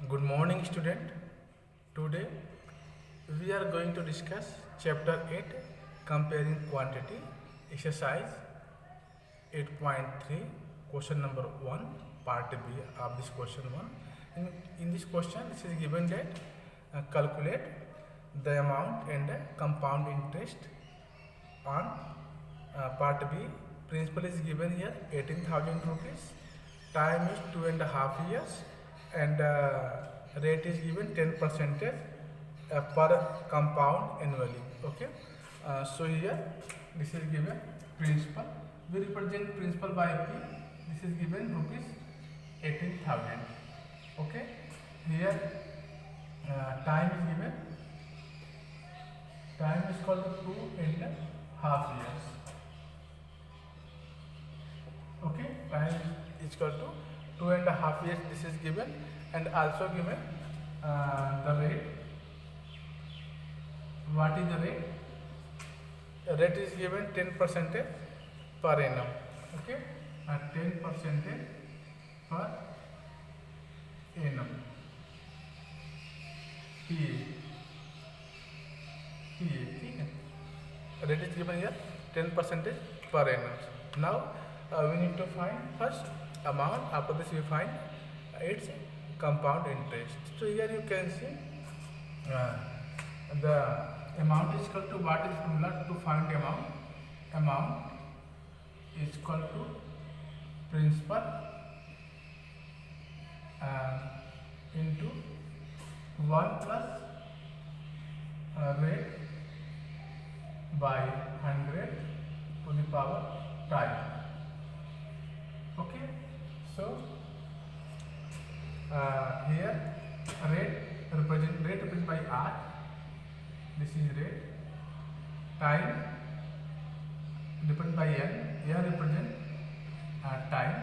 Good morning, student. Today we are going to discuss chapter 8, comparing quantity, exercise 8.3, question number 1, part B of this question 1. In this question, this is given that calculate the amount and compound interest on part B. Principal is given here 18,000 rupees. Time is 2.5 years, and rate is given 10% per compound annually. Okay. So here this is given principal. We represent principal by P. This is given rupees 18,000. Okay. Here time is given. Time is called 2.5 years. Okay, time is equal to 2.5 years. This is given, and also given the rate. What is the rate? The rate is given 10% per annum. Okay, 10% per annum. PA. ठीक है. Rate is given here 10% per annum. Now we need to find first amount. After this we find its compound interest. So here you can see the amount is equal to, what is formula to find amount? Amount is equal to principal into 1 plus rate by 100 to the power time. Okay, so here rate represented by R. This is rate. Time represented by N. Here represent time,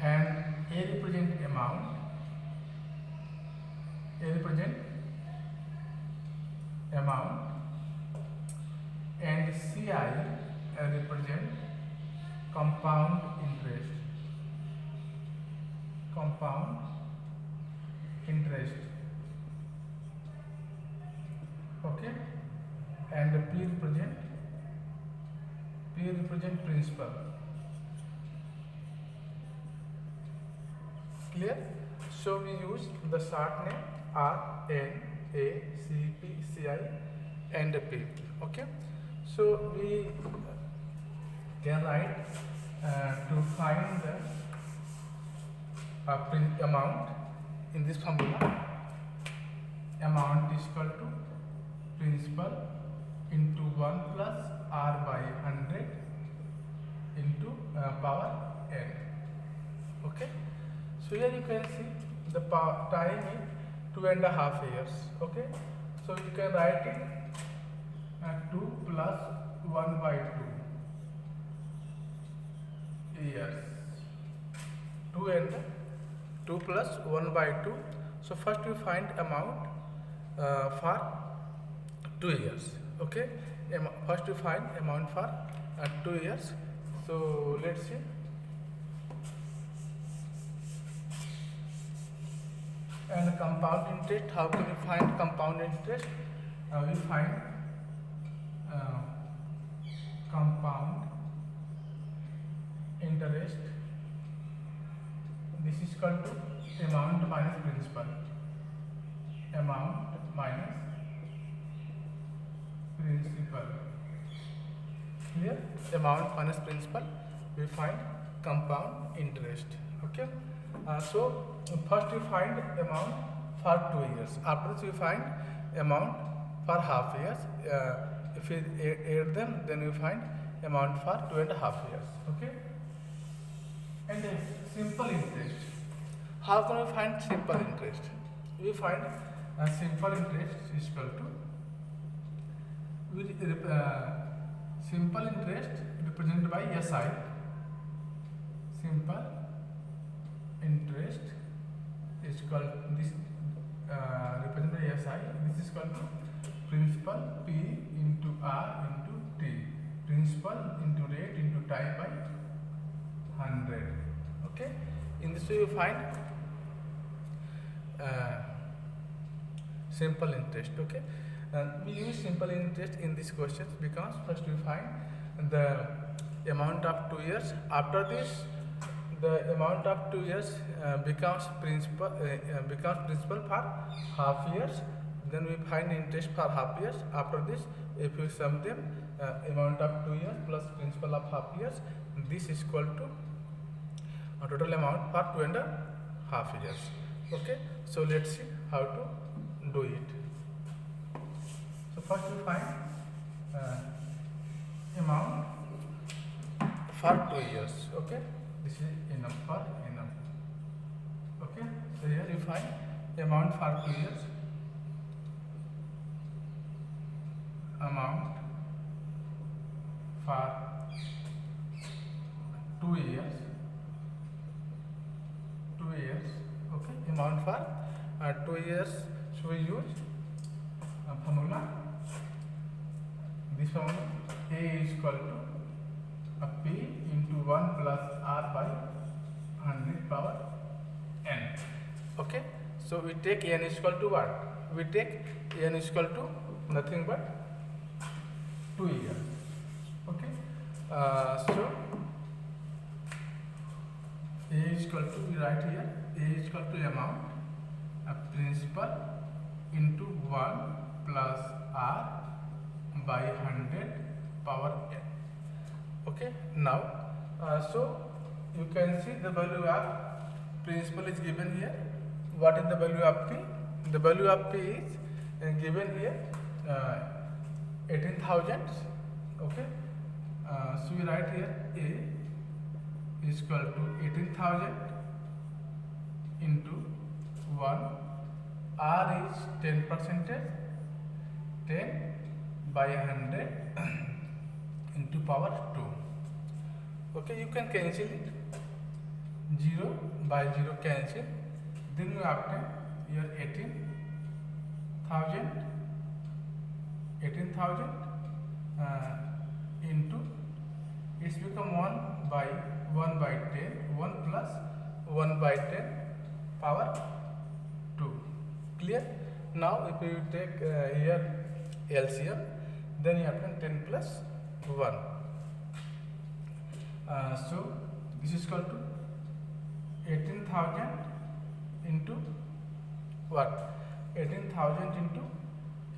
and A represent amount. A represent amount, and CI represent compound interest. Compound interest. Okay, and P represent principal. Clear? So we use the short name R, N, A, C, P, C, I, and P. Okay, so we can write to find the amount in this formula. Amount is equal to principal into 1 plus R by 100 into power N. Okay, so here you can see the time is 2.5 years. Okay, so you can write it 2 plus 1 by 2 years. 2 plus 1 by 2. So first we find amount for 2 years. Okay, first we find amount for 2 years. So let's see. And compound interest, how can we find compound interest? We find compound interest. This is equal to amount minus principal. Amount minus principal. Here, amount minus principal, we find compound interest. Okay. So first we find amount for 2 years. After this we find amount for half years. If we add them, then we find amount for 2.5 years. Okay. And simple interest. How can we find simple interest? We find simple interest is equal to simple interest represented by SI. Simple interest is called this represented by SI. This is called principal P into R into T. Principal into rate into time by 100. Okay. In this this way you find simple interest. Okay, we use simple interest in these questions because first we find the amount of 2 years. After this, the amount of 2 years becomes principal for half years. Then we find interest for half years. After this, if you sum them, amount of 2 years plus principal of half years, this is equal to a total amount for 2.5 years. Okay, so let's see how to do it. So first we find amount for 2 years. Okay, this is enough for enough. Okay, so here you find amount for 2 years. Amount for 2 years. 2 years. Okay, amount for 2 years. So we use formula. This formula A is equal to P into 1 plus R by 100 power n. Okay, so we take n is equal to what? We take n is equal to nothing but 2 years. Okay, so A is equal to, we write here, A is equal to amount principal into 1 plus R by 100 power n. Okay, now so you can see the value of principal is given here. What is the value of P? The value of P is given here 18,000. Okay, so we write here A is equal to 18,000 into 1, R is 10%, 10 by 100 into power 2. Okay, you can cancel it, 0 by 0 cancel, then you obtain here 18,000 into, it's become 1 by 10, 1 plus 1 by 10 power 2. Clear? Now if you take here LCM, then you obtain 10 plus 1. So this is equal to 18,000 into what? 18,000 into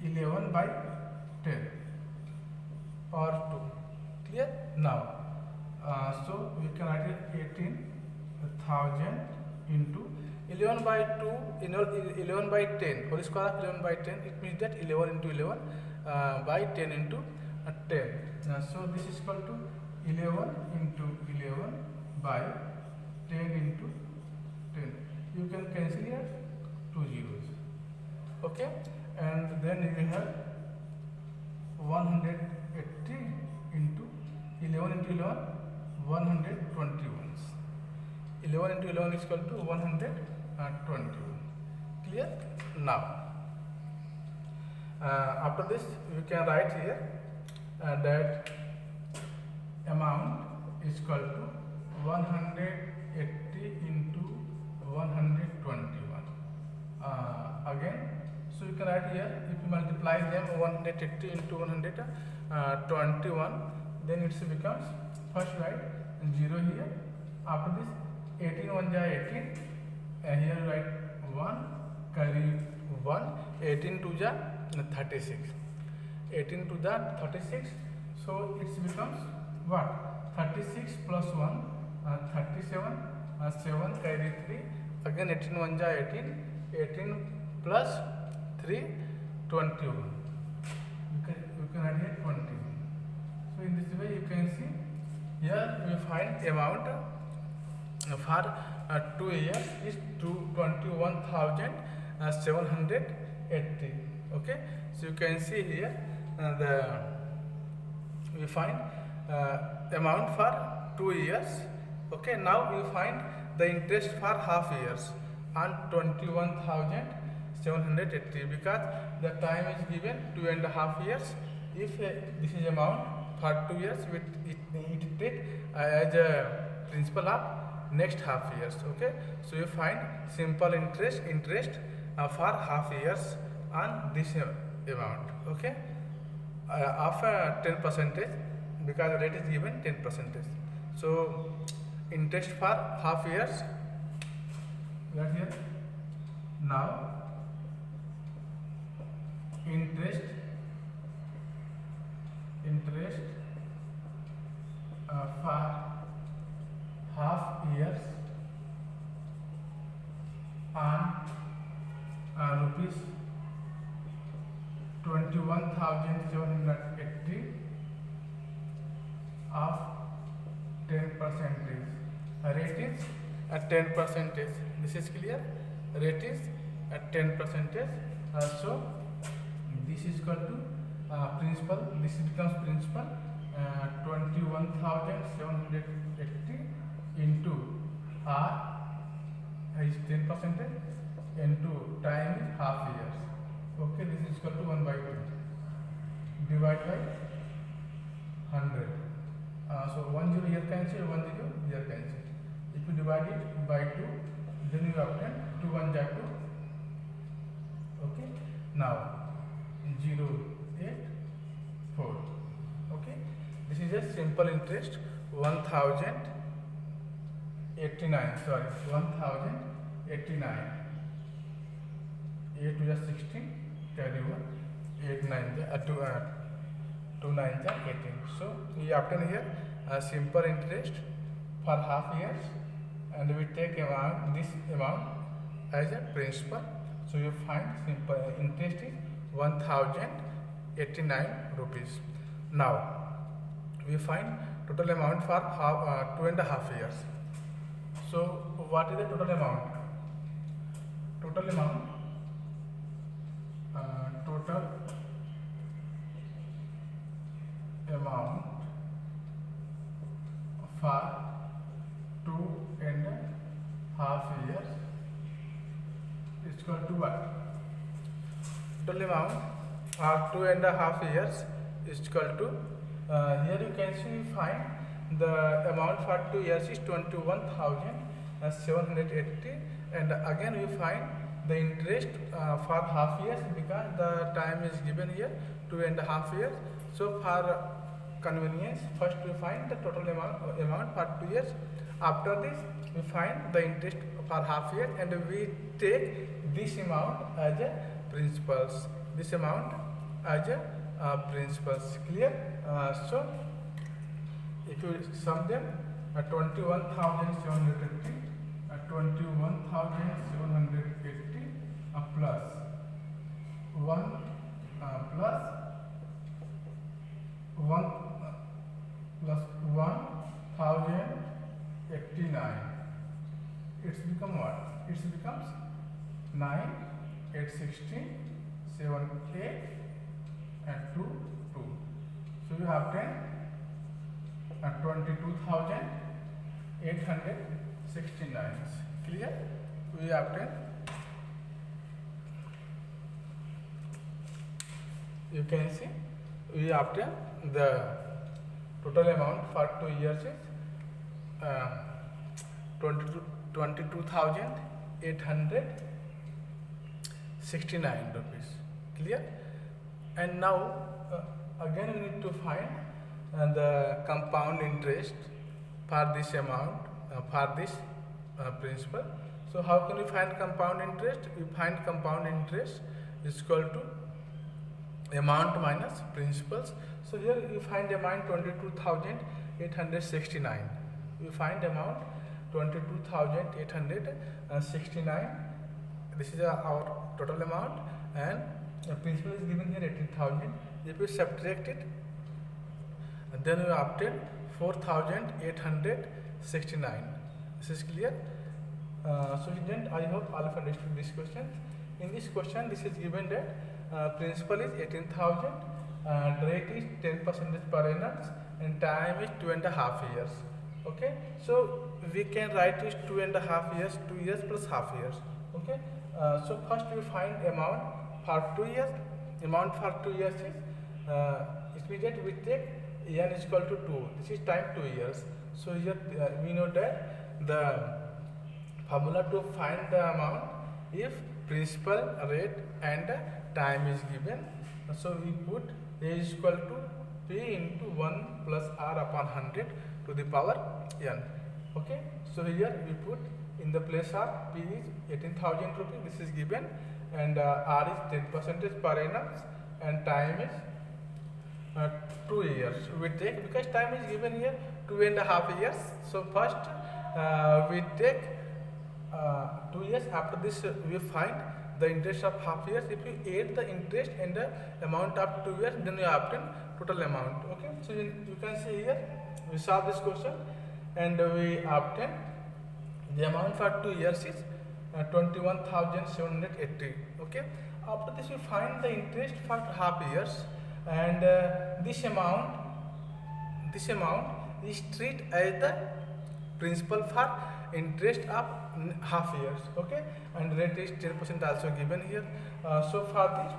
11 by 10 power 2. Clear? Now so we can write it 18,000 into 11 by 2, 11 by 10, whole square of 11 by 10, it means that 11 into 11 by 10 into 10. So this is equal to 11 into 11 by 10 into 10. You can cancel here 2 zeros. Okay, and then you have 180 into 11 into 11, 121. 11 into 11 is equal to 121. Clear? Now after this you can write here that amount is equal to 180 into 121. Again, so you can write here, if you multiply them 180 into 121, then it becomes, first write 0 here. After this 18 1 ja 18, here write 1, carry 1, 18 2 ja 36, 18 to the 36, so it becomes what? 36 plus 1, 37, 7 carry 3, again 18 1 ja 18, 18 plus 3, 21. You can add here 21. So in this way you can see here we find amount for 2 years is 21,780. Okay, so you can see here we find amount for 2 years. Okay, now we find the interest for half years on 21,780 because the time is given 2.5 years. If this is amount for 2 years, it take as a principal of next half years. Okay, so you find simple interest for half years on this amount. Okay, of 10 percentage, because rate is given 10 percentage. So interest for half years, right here. Now interest for half years on rupees 21,780 of 10 percentage. Rate is at 10 percentage. This is clear. Rate is at 10 percentage. So this is equal to principal. This becomes principal. 21,780 into R is 10 percentage into time is half years. Okay, this is equal to 1 by 2 divided by 100. So 10 here cancel, 10 here cancel. If you divide it by 2, then you obtain 2 1 2. Okay, now 0 8 4. Okay, this is a simple interest 1089. Sorry, 1089. 8 to the 16, carry over 8 9 2 9 18. So we obtain here a simple interest for half years, and we take this amount as a principal. So you find simple interest is 1089 rupees. Now we find total amount for 2.5 years. So what is the total amount? Total amount for 2.5 years is equal to what? Total amount for 2.5 years is equal to, here you can see, find the amount for 2 years is 21,780, and again we find the interest for half years, because the time is given here 2.5 years. So for convenience, first we find the total amount for 2 years. After this, we find the interest for half year, and we take this amount as a principals. This amount as a principals. Clear? So if you sum them, 21,780, 21,780 plus 1 plus 1,089. It's become what? It becomes 9, 8, 16, 7, 8 and 2, 2. So you have 22,869. Clear? We obtain, you can see, we obtain the total amount for 2 years is 22,869 rupees. Clear? And now again we need to find the compound interest for this amount, for this principal. So how can we find compound interest? We find compound interest is equal to amount minus principals. So here you find amount 22,869. We find amount 22,869. This is our total amount, and principal is given here 18,000. If we subtract it, then we obtain 4,869. This is clear. So student, I hope all of understood this question. In this question, this is given that principal is 18,000, rate is 10% per annum, and time is 2.5 years. Okay, so we can write is 2.5 years, 2 years plus half years. Okay, so first we find amount for 2 years. Amount for 2 years is immediate we take n is equal to 2. This is time 2 years. So here we know that the formula to find the amount if principal, rate and time is given. So we put A is equal to P into 1 plus R upon 100 to the power n. Okay, so here we put in the place of P is 18,000 rupees, this is given, and R is 10% per annum, and time is 2 years. We take, because time is given here 2.5 years. So first we take 2 years. After this we find the interest of half years. If you add the interest and the amount of 2 years, then you obtain total amount. Okay, so you can see here we solve this question and we obtain the amount for 2 years is 21,780. Okay, after this we find the interest for half years, and this amount is treated as the principal for interest of half years. Okay, and rate is 10% also given here. So for this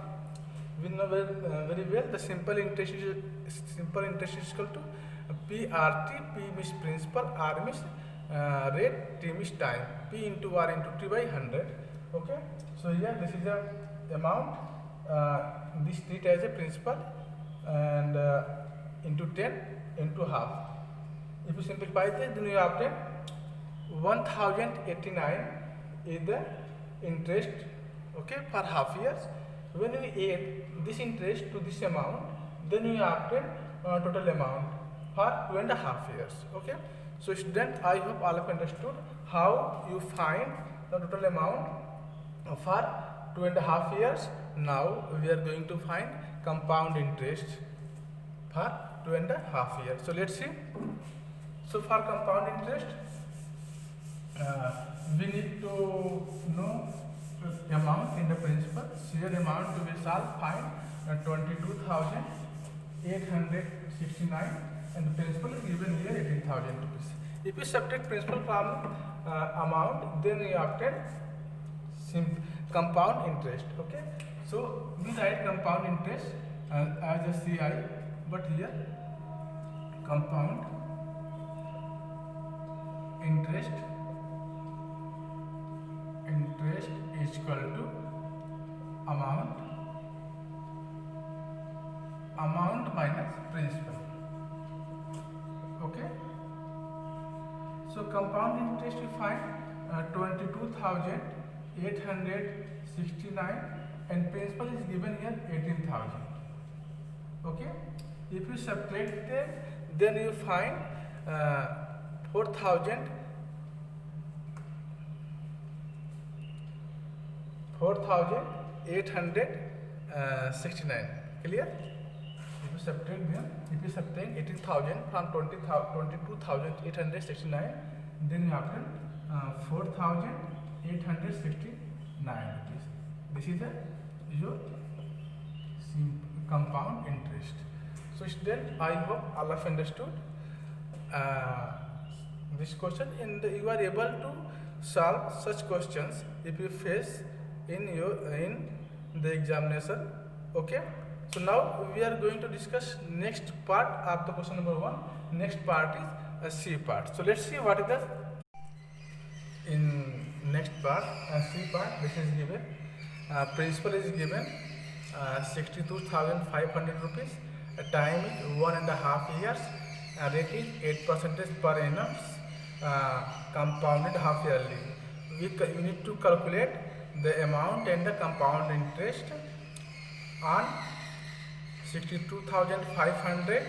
we know very well the simple interest is equal to PRT. P means principal, R means rate, T means time. P into R into T by 100. Okay, so here this is the amount, this treat as a principal, and into 10 into half. If you simplify this, then you obtain 1089 is the interest, okay, per half years. When we add this interest to this amount, then we obtain total amount for 2.5 years. Okay, so student, I hope all of you understood how you find the total amount for 2.5 years. Now we are going to find compound interest for 2.5 years. So let's see. So for compound interest, we need to know amount in the principal. Share amount to be solved, find 22,869, and the principal is given here 18,000 rupees. If you subtract principal from amount, then you obtain compound interest. Okay, so we write compound interest as a CI, but here compound interest is equal to amount minus principal. Okay, so compound interest we find 22,869, and principal is given here 18,000. Okay, if you subtract them, then you find 4,869. Clear? If you subtract them, if you subtract 18,000 from 22,869, then you obtain 4,869 rupees. This is your compound interest. So student, I hope all of you understood this question, and you are able to solve such questions if you face in the examination. Okay, so now we are going to discuss next part of the question number 1. Next part is a C part. So let's see what is the in next part. C part, this is given, principal is given 62,500 rupees, time is 1.5 years, rate is 8% per annum, compounded half yearly. We need to calculate the amount and the compound interest on 62,500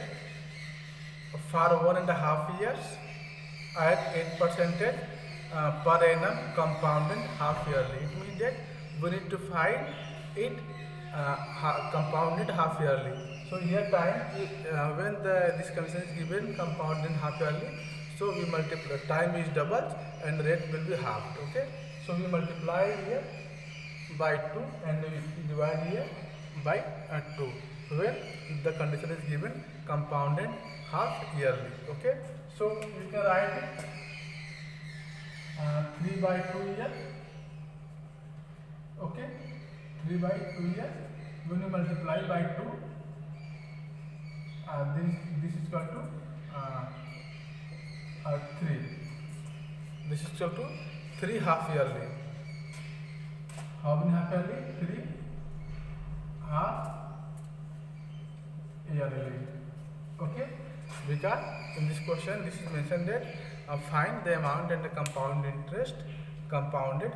for 1.5 years at 8% per annum compounded half yearly. It means that we need to find it compounded half yearly. So here time when this condition is given compounded half yearly, so we multiply, time is doubled and rate will be halved. Okay, so we multiply here by 2 and we divide here by 2 when the condition is given compounded half yearly. Okay, so you can write it 3 by 2 years. Okay, 3 by 2 years. When you multiply by 2, this is equal to 3. This is equal to 3 half yearly. How many half yearly? 3 half yearly. Okay, because in this question this is mentioned that find the amount and the compound interest compounded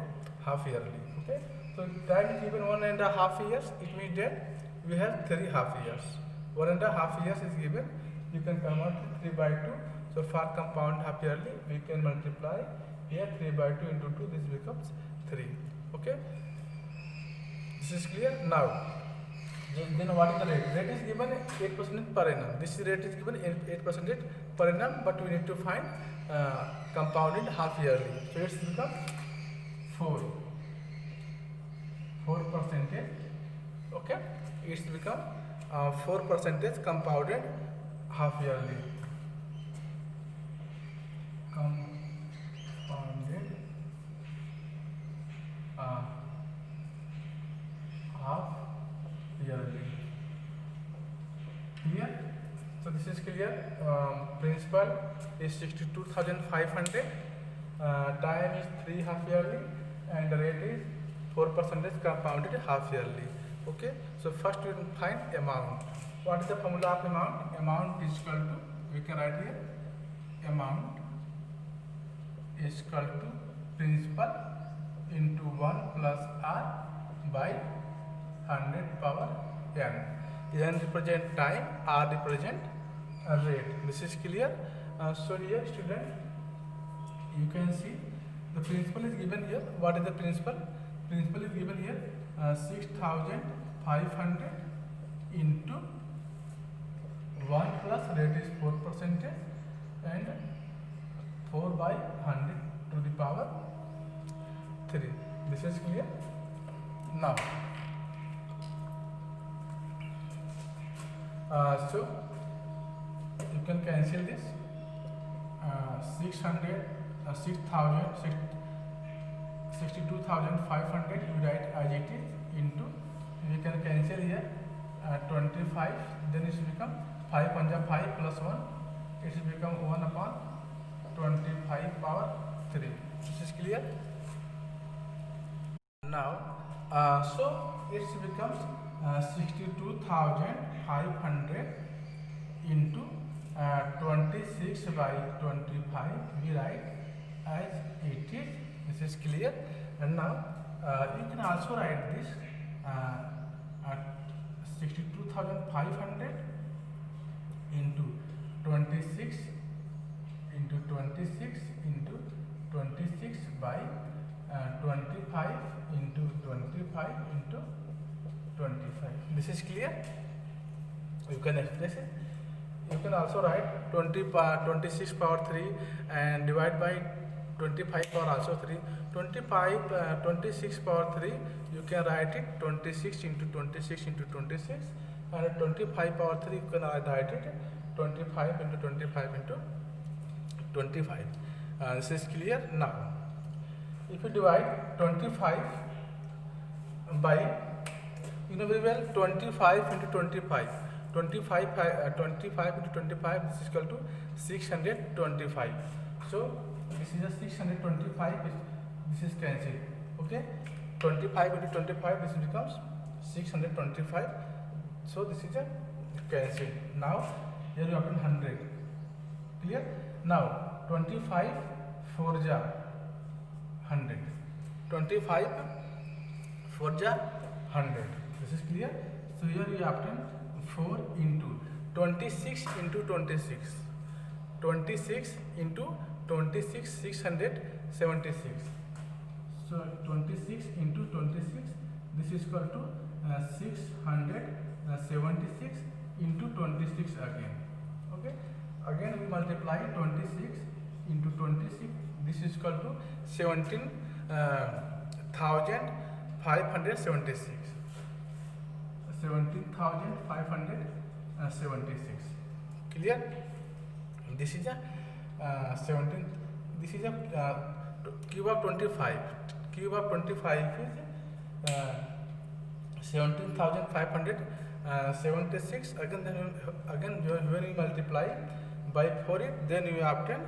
half yearly. Okay, so time is given 1.5 years. It means that we have 3 half years. 1.5 years is given. You can convert 3/2. So for compound half yearly, we can multiply here 3/2 into 2. This becomes 3. Okay, this is clear now. Then what is the rate? Rate is given 8% per annum. This rate is given 8% per annum, but we need to find compounded half yearly. So it's become 4%. Okay, it's become 4% compounded half yearly. Compounded half yearly. Clear? So this is clear. Principal is 62,500. Time is 3 half yearly, and the rate is 4% compounded half yearly. Okay. So first we will find amount. What is the formula of amount? Amount is equal to, we can write here, amount is equal to principal into 1 plus r by 100 power n. N represent time, r represent rate. This is clear. So here student, you can see the principal is given here. What is the principal? Principal is given here 6,500 into 1 plus rate is 4% and 4 by 100 to the power 3. This is clear. Now so you can cancel this 62,500 you write as it is into, we can cancel here 25, then it will become 5 1 5 plus 1, it will become 1 upon 25 power 3. This is clear. Now so it becomes 62,500 into 26 by 25, we write as it is. This is clear. And now you can also write this 62,500 into 26 into 26 into 26 by 25 into 25 into 25. This is clear. You can express it. You can also write 26 power 3 and divide by 25 power also 3. 26 power 3, you can write it 26 into 26 into 26, and 25 power 3 you can write it 25 into 25 into 25. This is clear. Now if you divide 25 by, you know very well, 25 into 25, 25 into 25, this is equal to 625. So this is a 625, this is cancelled. Okay, 25 into 25, this becomes 625. So this is a cancelled. Now here you have 100. Clear. Now 25 4 ja 100. 25 4 ja 100. This is clear. So here you have 4 into 26 into 26. 26 into 26, 676. So 26 into 26, this is equal to 676 into 26 again. Okay. Again we multiply 26 into 26. This is equal to 17,576. 17,576. Clear? This is a 17. This is a cube of 25. Cube of 25 is 17,576. Again when you multiply by 4 it, then you obtain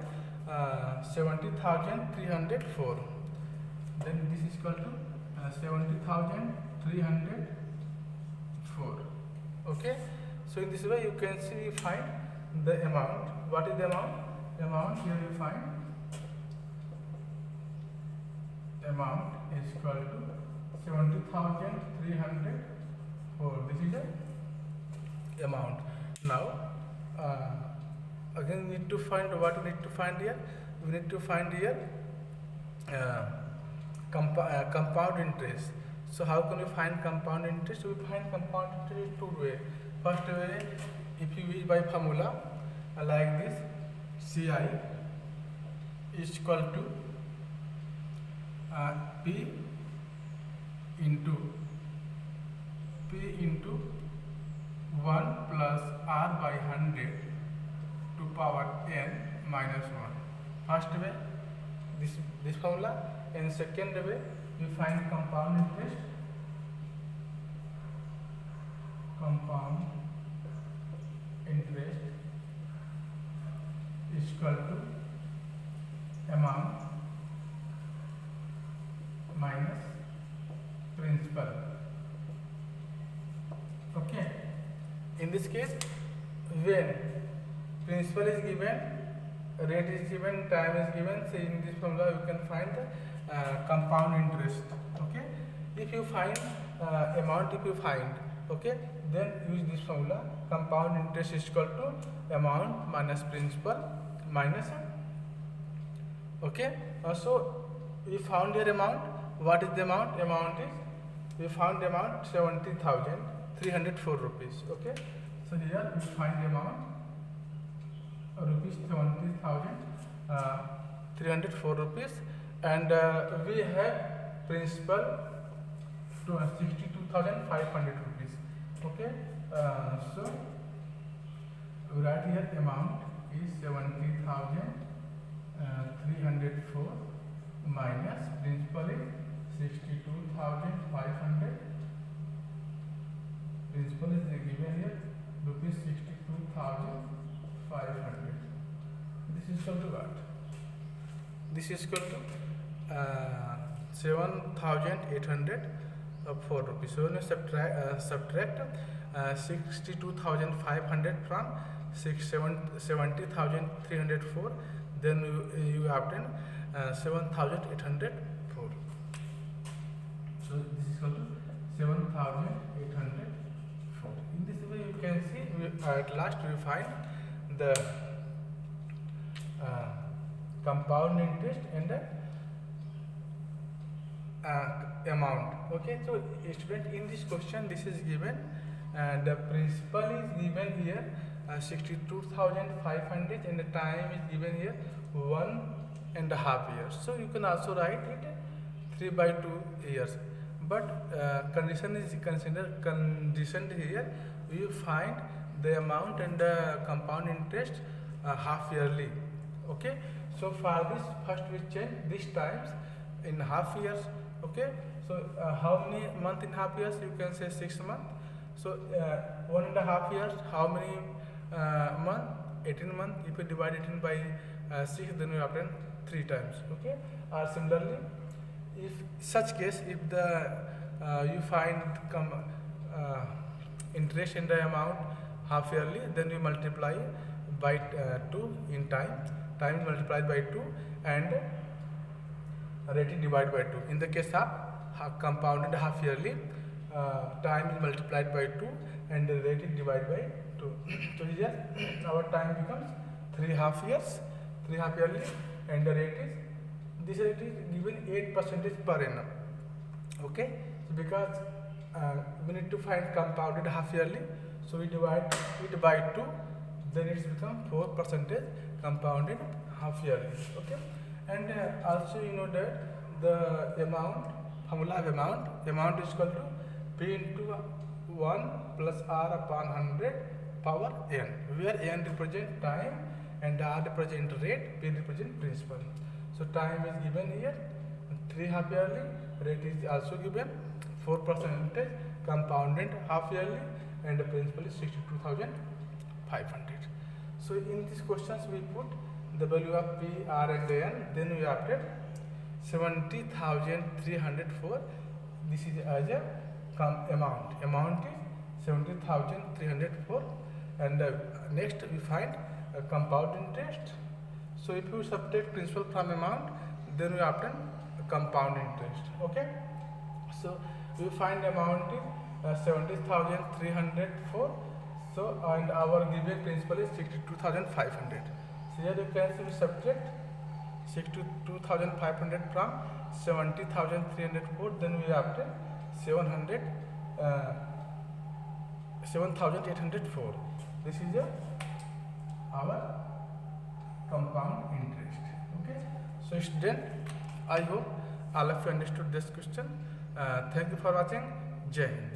70,304. Then this is equal to 70,304. Okay, so in this way you can see find the amount. What is the amount? Amount here you find amount is equal to 70,304. This is the amount. Now again need to find what we need to find here. We need to find here compound interest. So how can we find compound interest? We find compound interest in two ways. First way, if you use by formula like this, CI is equal to P into 1 plus R by 100 to power n minus 1. First way, this formula, and second way, we find compound interest. Compound interest is equal to amount minus principal. Okay. In this case, when principal is given, rate is given, time is given, so in this formula you can find the compound interest. Okay. If you find amount, if you find, okay, then use this formula. Compound interest is equal to amount minus principal minus. Okay. So we found your amount. What is the amount? Amount is, we found the amount 70,304 rupees. Okay. So here we find the amount rupees 70,304 rupees, and we have principal to 62,500 rupees. Okay. So we write here amount is 70,304 minus principal is 62,500. Principal is given here rupees 62,500. This is equal to what? This is equal to 7,804 rupees. So when you subtract 62,500 from 70,304, then you obtain 7,804. So this is equal to 7,804. In this way you can see at last we find the compound interest and the amount. Okay, so student, in this question this is given, the principal is given here 62,500 and the time is given here 1.5 years. So you can also write it 3/2 years. But condition is conditioned here. We find the amount and the compound interest half yearly. Okay. So for this, first we change these times in half years. Okay. So how many months in half years? You can say 6 months. So 1.5 years. How many months? 18 months. If you divide 18 by 6, then we obtain 3 times. Okay. Or similarly, if such case, if the you find interest in the amount half yearly, then you multiply by 2 in time. Time is multiplied by 2 and rate is divided by 2. In the case of compounded half yearly, time is multiplied by 2 and the rate is divided by 2. So here our time becomes 3.5 years, 3.5 yearly, and the rate is, this rate is given 8% per annum. Okay, so because we need to find compounded half yearly, so we divide it by 2, then it's become 4% compounded half yearly. Okay, and also you know that the amount, formula of amount is equal to P into 1 plus R upon 100 power n, where n represent time and R represent rate, P represent principal. So time is given here 3.5 yearly, rate is also given 4% compounded half yearly, and the principal is 62,500. So in these questions we put the value of P, R and N, then we obtain 70,304. This is as a amount. Amount is 70,304, and next we find compound interest. So if you subtract principal from amount, then we obtain compound interest. Okay. So we find amount is 70,304. So and our given principal is 62,500. So here you can see we subtract 62,500 from 70,304. Then we obtain 7,804. This is our compound interest. Okay. So student, I hope all of you understood this question. Thank you for watching. Jai Hind.